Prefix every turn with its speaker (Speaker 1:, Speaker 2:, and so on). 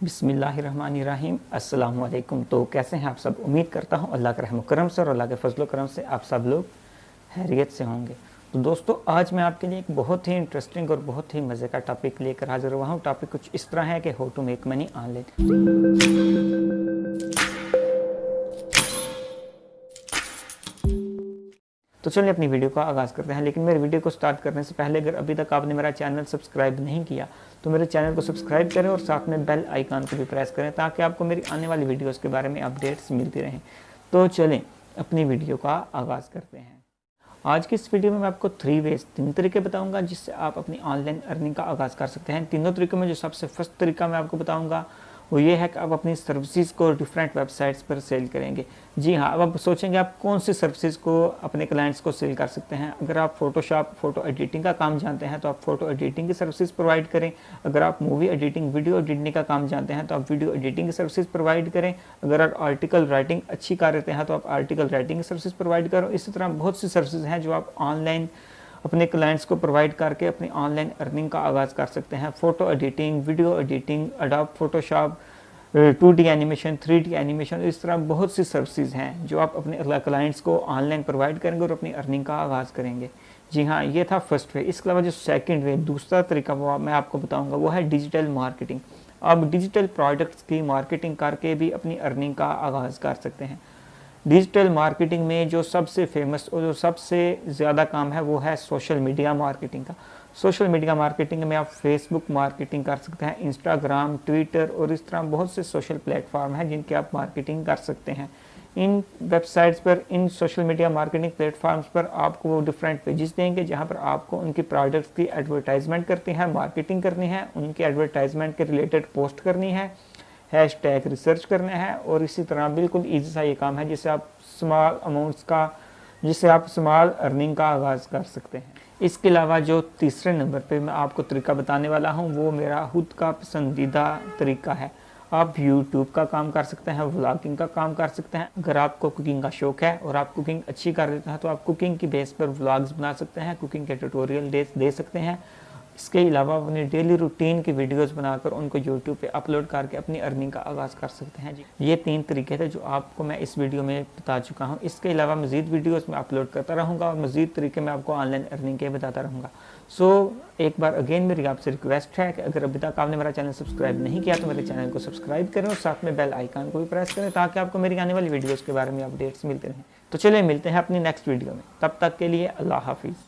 Speaker 1: बिस्मिल्लाहिर्रहमानिर्रहीम। अस्सलाम वालेकुम। तो कैसे हैं आप सब? उम्मीद करता हूं अल्लाह के रहम करम से और अल्लाह के फजल करम से आप सब लोग खैरियत से होंगे। तो दोस्तों, आज मैं आपके लिए एक बहुत ही इंटरेस्टिंग और बहुत ही मज़े का टॉपिक लेकर हाजिर हुआ हूं। टॉपिक कुछ इस तरह है कि how to make money online. तो चलिए अपनी वीडियो का आगाज़ करते हैं। लेकिन मेरे वीडियो को स्टार्ट करने से पहले अगर अभी तक आपने मेरा चैनल सब्सक्राइब नहीं किया तो मेरे चैनल को सब्सक्राइब करें और साथ में बेल आइकन को भी प्रेस करें ताकि आपको मेरी आने वाली वीडियोस के बारे में अपडेट्स मिलती रहें। तो चलें अपनी वीडियो का आगाज़ करते हैं। आज की इस वीडियो में मैं आपको 3 तरीके बताऊंगा जिससे आप अपनी ऑनलाइन अर्निंग का आगाज़ कर सकते हैं। तीनों तरीकों में जो सबसे फर्स्ट तरीका मैं आपको बताऊंगा वो ये है कि आप अपनी सर्विसेज को डिफरेंट वेबसाइट्स पर सेल करेंगे। जी हाँ, अब आप सोचेंगे आप कौन सी सर्विसेज को अपने क्लाइंट्स को सेल कर सकते हैं। अगर आप फोटोशॉप फ़ोटो एडिटिंग का काम जानते हैं तो आप फ़ोटो एडिटिंग की सर्विसेज प्रोवाइड करें। अगर आप मूवी एडिटिंग वीडियो एडिटिंग का काम जानते हैं तो आप वीडियो एडिटिंग की सर्विसेज प्रोवाइड करें। अगर आप आर्टिकल राइटिंग अच्छी कर रहे हैं तो आप आर्टिकल राइटिंग की सर्विसेज प्रोवाइड करो। इसी तरह बहुत सी सर्विसेज हैं जो आप ऑनलाइन अपने क्लाइंट्स को प्रोवाइड करके अपनी ऑनलाइन अर्निंग का आगाज़ कर सकते हैं। Photo editing, video editing, adobe Photoshop, 2D animation, 3D animation, इस तरह बहुत सी सर्विसेज हैं जो आप अपने क्लाइंट्स को ऑनलाइन प्रोवाइड करेंगे और अपनी अर्निंग का आगाज़ करेंगे। जी हाँ, ये था फर्स्ट वे। इसके अलावा जो सेकंड वे, दूसरा तरीका वो मैं आपको बताऊंगा वो है डिजिटल मार्केटिंग। आप डिजिटल प्रोडक्ट्स की मार्केटिंग करके भी अपनी अर्निंग का आगाज़ कर सकते हैं। डिजिटल मार्केटिंग में जो सबसे फेमस और जो सबसे ज़्यादा काम है वो है सोशल मीडिया मार्केटिंग का। सोशल मीडिया मार्केटिंग में आप फेसबुक मार्केटिंग कर सकते हैं, इंस्टाग्राम, ट्विटर और इस तरह बहुत से सोशल प्लेटफॉर्म हैं जिनके आप मार्केटिंग कर सकते हैं। इन वेबसाइट्स पर, इन सोशल मीडिया मार्केटिंग प्लेटफॉर्म्स पर आपको वो डिफरेंट पेजेस देंगे जहां पर आपको उनकी प्रोडक्ट्स की एडवर्टाइजमेंट करनी है, मार्केटिंग करनी है, उनकी एडवर्टाइजमेंट के रिलेटेड पोस्ट करनी है, हैशटैग रिसर्च करना है और इसी तरह बिल्कुल ईजी सा ये काम है जिससे आप स्मॉल अर्निंग का आगाज़ कर सकते हैं। इसके अलावा जो तीसरे नंबर पे मैं आपको तरीका बताने वाला हूँ वो मेरा खुद का पसंदीदा तरीका है। आप यूट्यूब का काम कर सकते हैं, व्लॉगिंग का काम कर सकते हैं। अगर आपको कुकिंग का शौक़ है और आप कुकिंग अच्छी कर लेते हैं तो आप कुकिंग की बेस पर व्लॉग्स बना सकते हैं, कुकिंग के ट्यूटोरियल दे सकते हैं। इसके अलावा अपनी डेली रूटीन की वीडियोस बनाकर उनको यूट्यूब पे अपलोड करके अपनी अर्निंग का आगाज़ कर सकते हैं। जी, ये 3 तरीके थे जो आपको मैं इस वीडियो में बता चुका हूँ। इसके अलावा मज़ीद वीडियोस मैं अपलोड करता रहूँगा और मज़ीद तरीके मैं आपको ऑनलाइन अर्निंग के बताता रहूँगा। एक बार अगेन मेरी आपसे रिक्वेस्ट है कि अगर अभी तक आपने मेरा चैनल सब्सक्राइब नहीं किया तो मेरे चैनल को सब्सक्राइब करें और साथ में बेल आइकन को भी प्रेस करें ताकि आपको मेरी आने वाली वीडियोज़ के बारे में अपडेट्स मिलते रहें। तो चलिए मिलते हैं अपनी नेक्स्ट वीडियो में, तब तक के लिए अल्लाह हाफिज़।